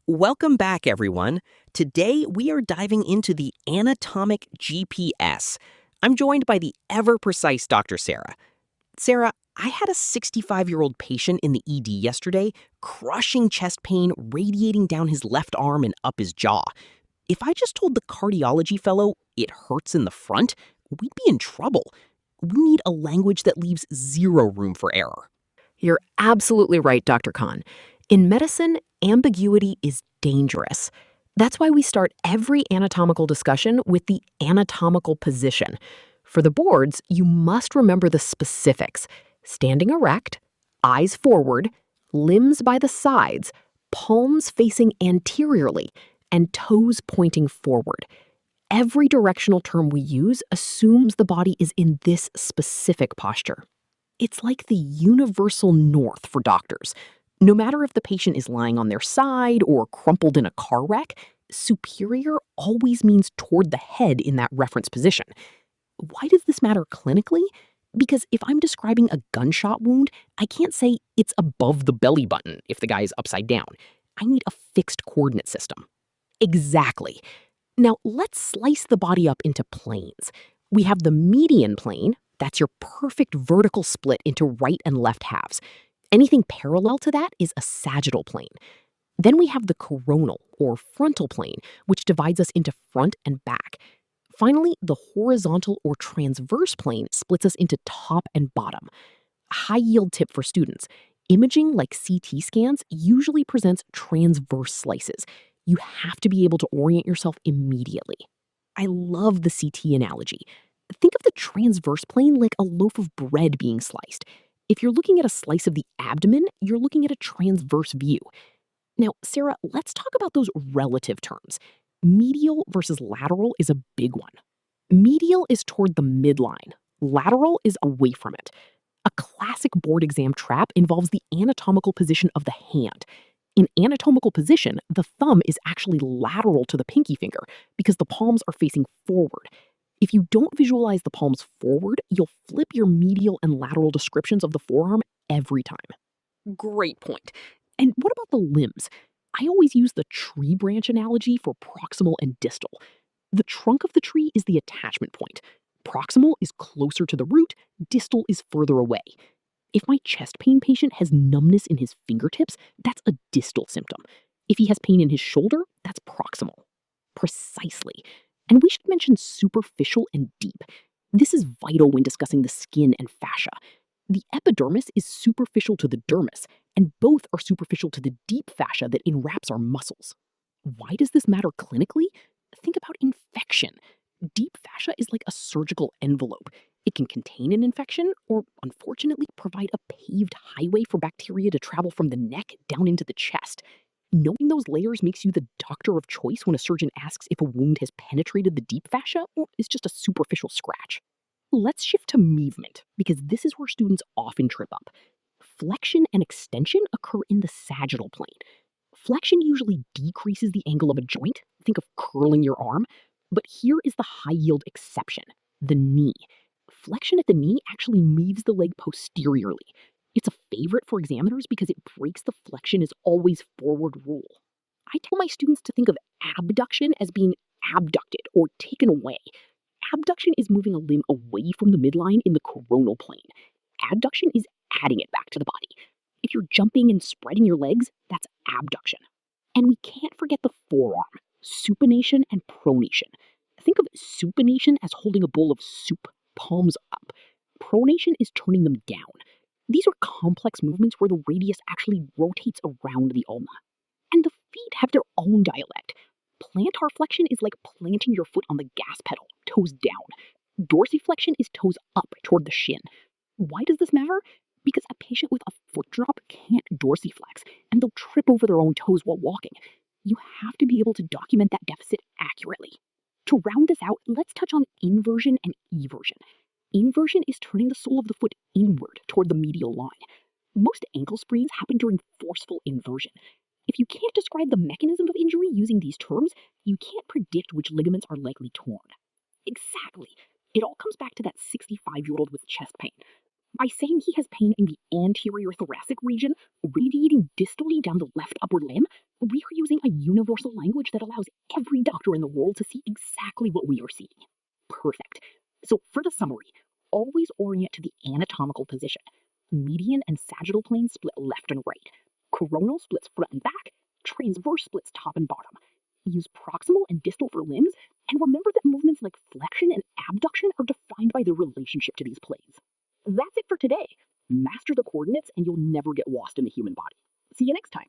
Welcome back, everyone. Today, we are diving into the anatomic GPS. I'm joined by the ever-precise Dr. Sarah. Sarah, I had a 65-year-old patient in the ED yesterday, crushing chest pain radiating down his left arm and up his jaw. If I just told the cardiology fellow it hurts in the front, we'd be in trouble. We need a language that leaves zero room for error. You're absolutely right, Dr. Khan. In medicine, ambiguity is dangerous. That's why we start every anatomical discussion with the anatomical position. For the boards, you must remember the specifics: standing erect, eyes forward, limbs by the sides, palms facing anteriorly, and toes pointing forward. Every directional term we use assumes the body is in this specific posture. It's like the universal north for doctors. No matter if the patient is lying on their side or crumpled in a car wreck, superior always means toward the head in that reference position. Why does this matter clinically? Because if I'm describing a gunshot wound, I can't say it's above the belly button if the guy is upside down. I need a fixed coordinate system. Exactly. Now let's slice the body up into planes. We have the median plane. That's your perfect vertical split into right and left halves. Anything parallel to that is a sagittal plane. Then we have the coronal, or frontal plane, which divides us into front and back. Finally, the horizontal or transverse plane splits us into top and bottom. High-yield tip for students: imaging like CT scans usually presents transverse slices. You have to be able to orient yourself immediately. I love the CT analogy. Think of the transverse plane like a loaf of bread being sliced. If you're looking at a slice of the abdomen, you're looking at a transverse view. Now, Sarah, let's talk about those relative terms. Medial versus lateral is a big one. Medial is toward the midline. Lateral is away from it. A classic board exam trap involves the anatomical position of the hand. In anatomical position, the thumb is actually lateral to the pinky finger because the palms are facing forward. If you don't visualize the palms forward, you'll flip your medial and lateral descriptions of the forearm every time. Great point. And what about the limbs? I always use the tree branch analogy for proximal and distal. The trunk of the tree is the attachment point. Proximal is closer to the root, distal is further away. If my chest pain patient has numbness in his fingertips, that's a distal symptom. If he has pain in his shoulder, that's proximal. Precisely. And we should mention superficial and deep. This is vital when discussing the skin and fascia. The epidermis is superficial to the dermis, and both are superficial to the deep fascia that enwraps our muscles. Why does this matter clinically? Think about infection. Deep fascia is like a surgical envelope. It can contain an infection or, unfortunately, provide a paved highway for bacteria to travel from the neck down into the chest. Knowing those layers makes you the doctor of choice when a surgeon asks if a wound has penetrated the deep fascia or is just a superficial scratch. Let's shift to movement, because this is where students often trip up. Flexion and extension occur in the sagittal plane. Flexion usually decreases the angle of a joint. Think of curling your arm. But here is the high-yield exception: the knee. Flexion at the knee actually moves the leg posteriorly. It's a favorite for examiners because it breaks the flexion is always forward rule. I tell my students to think of abduction as being abducted or taken away. Abduction is moving a limb away from the midline in the coronal plane. Adduction is adding it back to the body. If you're jumping and spreading your legs, that's abduction. And we can't forget the forearm: supination and pronation. Think of supination as holding a bowl of soup, palms up. Pronation is turning them down. These are complex movements where the radius actually rotates around the ulna. And the feet have their own dialect. Plantar flexion is like planting your foot on the gas pedal, toes down. Dorsiflexion is toes up toward the shin. Why does this matter? Because a patient with a foot drop can't dorsiflex, and they'll trip over their own toes while walking. You have to be able to document that deficit accurately. To round this out, let's touch on inversion and eversion. Inversion is turning the sole of the foot inward toward the medial line. Most ankle sprains happen during forceful inversion. If you can't describe the mechanism of injury using these terms, you can't predict which ligaments are likely torn. Exactly. It all comes back to that 65-year-old with chest pain. By saying he has pain in the anterior thoracic region, radiating distally down the left upper limb, We are using a universal language that allows every doctor in the world to see exactly what we are seeing. Perfect. So for the summary, always orient to the anatomical position. Median and sagittal planes split left and right. Coronal splits front and back. Transverse splits top and bottom. Use proximal and distal for limbs, and remember that movements like flexion and abduction are defined by their relationship to these planes. That's it for today. Master the coordinates and you'll never get lost in the human body. See you next time.